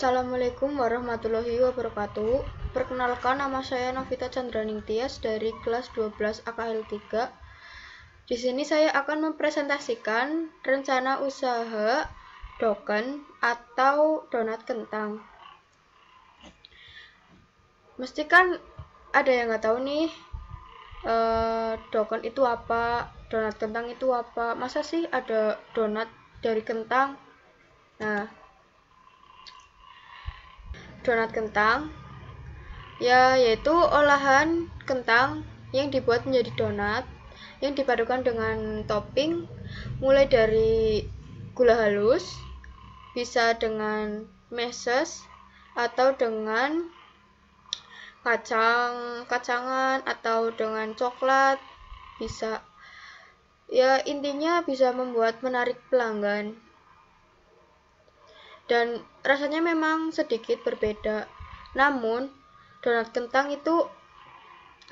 Assalamualaikum warahmatullahi wabarakatuh. Perkenalkan, nama saya Novita Chandraning Tias dari kelas 12 AKL 3. Di sini saya akan mempresentasikan rencana usaha doken atau donat kentang. Mesti kan ada yang nggak tahu nih, doken itu apa, donat kentang itu apa. Masa sih ada donat dari kentang? Nah, donat kentang yaitu olahan kentang yang dibuat menjadi donat yang dipadukan dengan topping mulai dari gula halus, bisa dengan meses atau dengan kacangan atau dengan coklat, bisa. Ya, intinya bisa membuat menarik pelanggan. Dan rasanya memang sedikit berbeda, namun donat kentang itu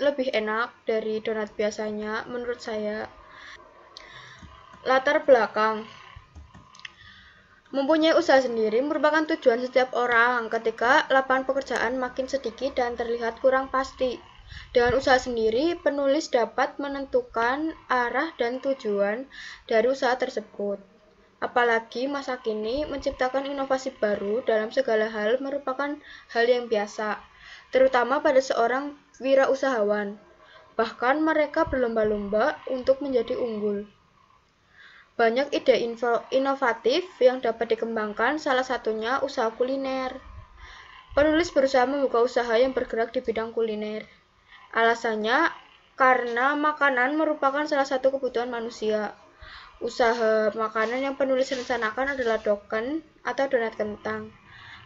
lebih enak dari donat biasanya menurut saya. Latar belakang: mempunyai usaha sendiri merupakan tujuan setiap orang ketika lapangan pekerjaan makin sedikit dan terlihat kurang pasti. Dengan usaha sendiri, penulis dapat menentukan arah dan tujuan dari usaha tersebut. Apalagi masa kini, menciptakan inovasi baru dalam segala hal merupakan hal yang biasa, terutama pada seorang wirausahawan. Bahkan mereka berlomba-lomba untuk menjadi unggul. Banyak ide inovatif yang dapat dikembangkan, salah satunya usaha kuliner. Penulis berusaha membuka usaha yang bergerak di bidang kuliner. Alasannya, karena makanan merupakan salah satu kebutuhan manusia. Usaha makanan yang penulis rencanakan adalah doken atau donat kentang.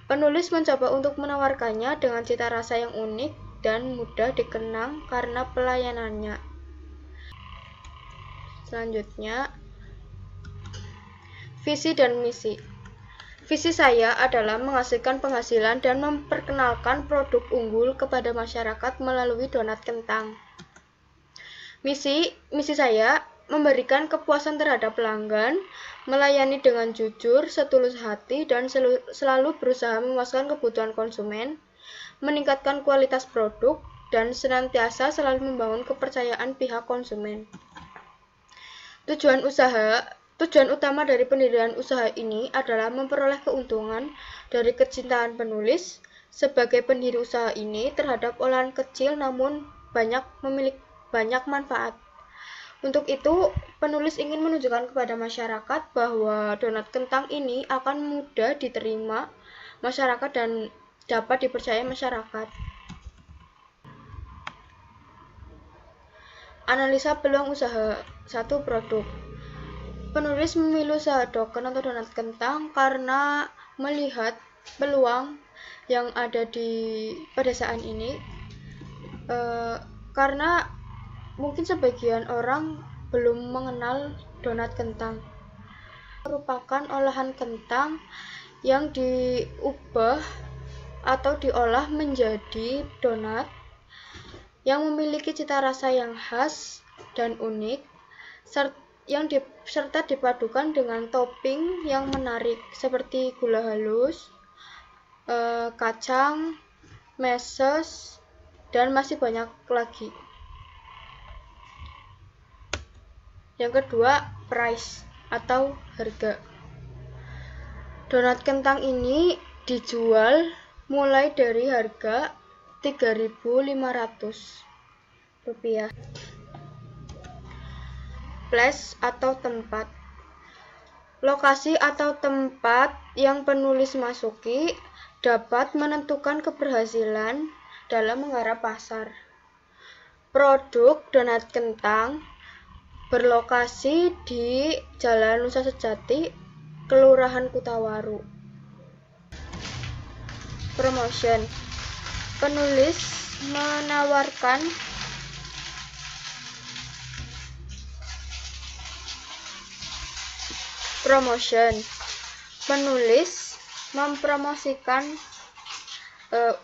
Penulis mencoba untuk menawarkannya dengan cita rasa yang unik dan mudah dikenang karena pelayanannya. Selanjutnya, visi dan misi. Visi saya adalah menghasilkan penghasilan dan memperkenalkan produk unggul kepada masyarakat melalui donat kentang. Misi saya memberikan kepuasan terhadap pelanggan, melayani dengan jujur, setulus hati, dan selalu berusaha memuaskan kebutuhan konsumen, meningkatkan kualitas produk, dan senantiasa selalu membangun kepercayaan pihak konsumen. Tujuan utama dari pendirian usaha ini adalah memperoleh keuntungan dari kecintaan penulis sebagai pendiri usaha ini terhadap olahan kecil namun memiliki banyak manfaat. Untuk itu, penulis ingin menunjukkan kepada masyarakat bahwa donat kentang ini akan mudah diterima masyarakat dan dapat dipercaya masyarakat. Analisa peluang usaha. 1. Produk. Penulis memilih usaha doken atau donat kentang karena melihat peluang yang ada di pedesaan ini, karena mungkin sebagian orang belum mengenal donat kentang. Merupakan olahan kentang yang diubah atau diolah menjadi donat yang memiliki cita rasa yang khas dan unik, serta dipadukan dengan topping yang menarik seperti gula halus, kacang, meses, dan masih banyak lagi. Yang kedua, price atau harga. Donat kentang ini dijual mulai dari harga Rp3.500. Place atau tempat. Lokasi atau tempat yang penulis masuki dapat menentukan keberhasilan dalam menggarap pasar. Produk donat kentang berlokasi di Jalan Nusa Sejati, Kelurahan Kutawaru. Promotion. Penulis menawarkan Penulis mempromosikan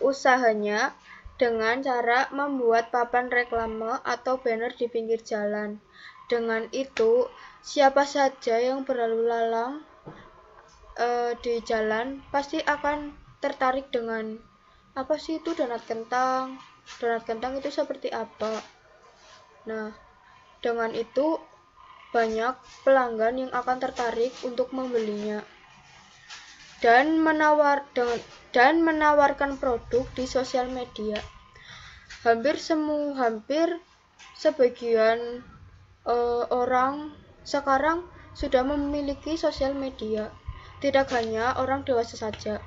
usahanya dengan cara membuat papan reklame atau banner di pinggir jalan. Dengan itu, siapa saja yang berlalu lalang di jalan pasti akan tertarik dengan apa sih itu donat kentang? Donat kentang itu seperti apa? Nah, dengan itu banyak pelanggan yang akan tertarik untuk membelinya dan menawarkan produk di sosial media. Hampir sebagian orang sekarang sudah memiliki sosial media. Tidak hanya orang dewasa saja.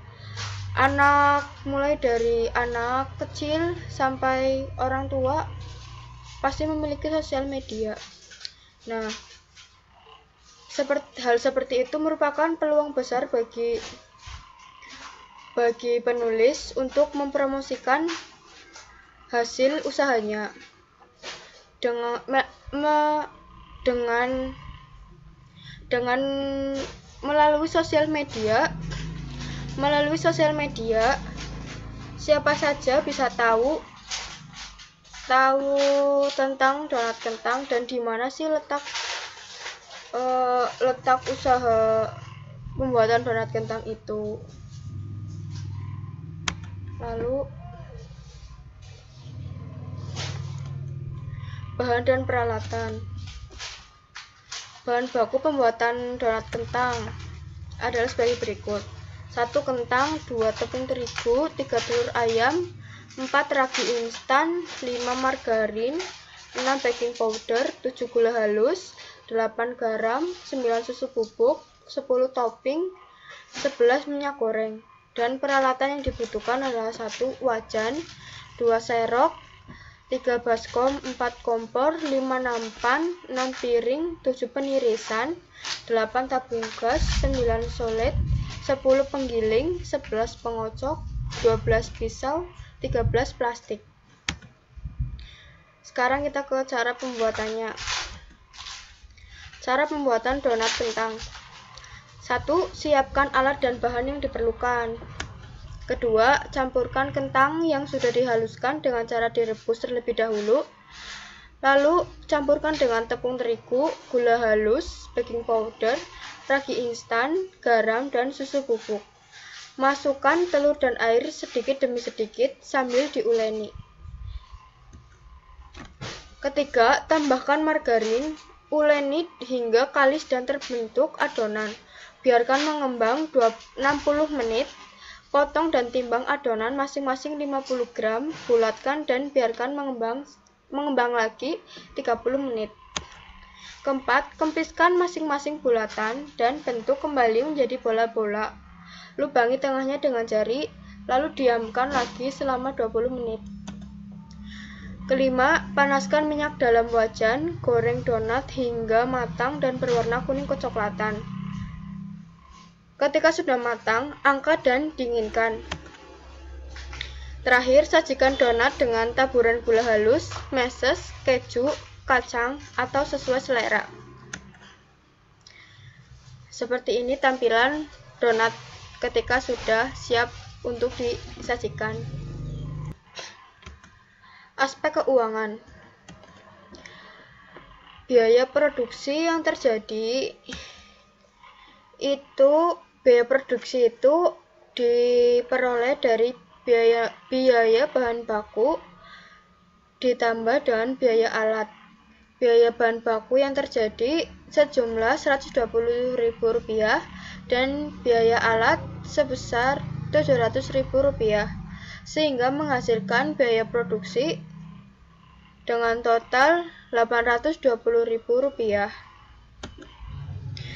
Mulai dari anak kecil sampai orang tua pasti memiliki sosial media. Nah, hal seperti itu merupakan peluang besar bagi penulis untuk mempromosikan hasil usahanya dengan melalui sosial media. Melalui sosial media, siapa saja bisa tahu tentang donat kentang dan di mana sih letak usaha pembuatan donat kentang itu. Lalu bahan dan peralatan. Bahan baku pembuatan donat kentang adalah sebagai berikut: 1 kentang, 2 tepung terigu, 3 telur ayam, 4 ragi instan, 5 margarin, 6 baking powder, 7 gula halus, 8 garam, 9 susu bubuk, 10 topping, 11 minyak goreng. Dan peralatan yang dibutuhkan adalah 1 wajan, 2 serok, 3 baskom, 4 kompor, 5 nampan, 6 piring, 7 penirisan, 8 tabung gas, 9 solet, 10 penggiling, 11 pengocok, 12 pisau, 13 plastik. Sekarang kita ke cara pembuatannya. Cara pembuatan donat kentang. 1. Siapkan alat dan bahan yang diperlukan. Kedua, campurkan kentang yang sudah dihaluskan dengan cara direbus terlebih dahulu. Lalu, campurkan dengan tepung terigu, gula halus, baking powder, ragi instan, garam, dan susu bubuk. Masukkan telur dan air sedikit demi sedikit sambil diuleni. Ketiga, tambahkan margarin, uleni hingga kalis dan terbentuk adonan. Biarkan mengembang 60 menit. Potong dan timbang adonan masing-masing 50 gram, bulatkan dan biarkan mengembang lagi 30 menit. Keempat, kempiskan masing-masing bulatan dan bentuk kembali menjadi bola-bola. Lubangi tengahnya dengan jari, lalu diamkan lagi selama 20 menit. Kelima, panaskan minyak dalam wajan, goreng donat hingga matang dan berwarna kuning kecoklatan. Ketika sudah matang, angkat dan dinginkan. Terakhir, sajikan donat dengan taburan gula halus, meses, keju, kacang, atau sesuai selera. Seperti ini tampilan donat ketika sudah siap untuk disajikan. Aspek keuangan. Biaya produksi yang terjadi biaya produksi itu diperoleh dari biaya bahan baku ditambah dengan biaya alat. Biaya bahan baku yang terjadi sejumlah Rp120.000 dan biaya alat sebesar Rp700.000, sehingga menghasilkan biaya produksi dengan total Rp820.000.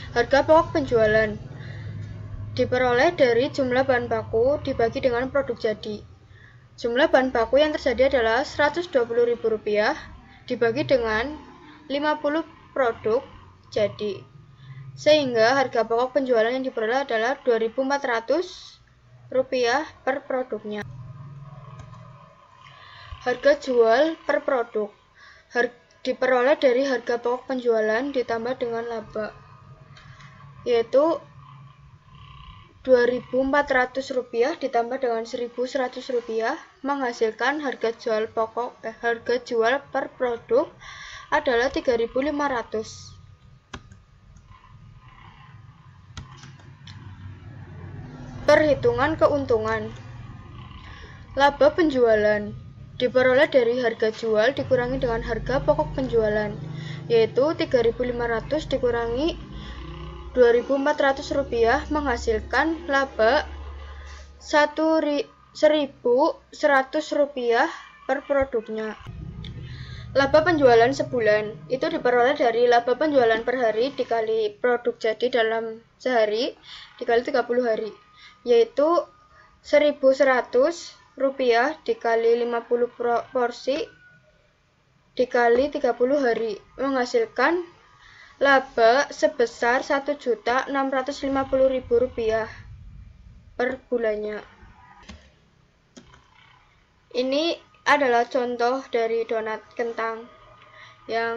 Harga pokok penjualan diperoleh dari jumlah bahan baku dibagi dengan produk jadi. Jumlah bahan baku yang tersedia adalah Rp120.000 dibagi dengan 50 produk jadi, sehingga harga pokok penjualan yang diperoleh adalah Rp2.400 per produknya. Harga jual per produk diperoleh dari harga pokok penjualan ditambah dengan laba, yaitu Rp2.400 ditambah dengan Rp1.100 menghasilkan harga jual per produk adalah Rp3.500. Perhitungan keuntungan. Laba penjualan diperoleh dari harga jual dikurangi dengan harga pokok penjualan, yaitu 3.500 dikurangi 2.400 rupiah menghasilkan laba 1.100 rupiah per produknya. Laba penjualan sebulan itu diperoleh dari laba penjualan per hari dikali produk jadi dalam sehari dikali 30 hari, yaitu 1.100 rupiah dikali 50 porsi dikali 30 hari menghasilkan laba sebesar 1.650.000 rupiah per bulannya. Ini adalah contoh dari donat kentang yang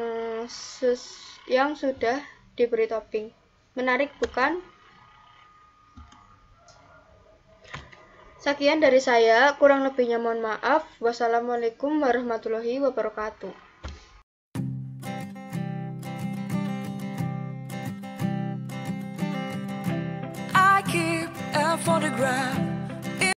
sudah diberi topping. Menarik bukan? Sekian dari saya, kurang lebihnya mohon maaf. Wassalamualaikum warahmatullahi wabarakatuh. I keep a photograph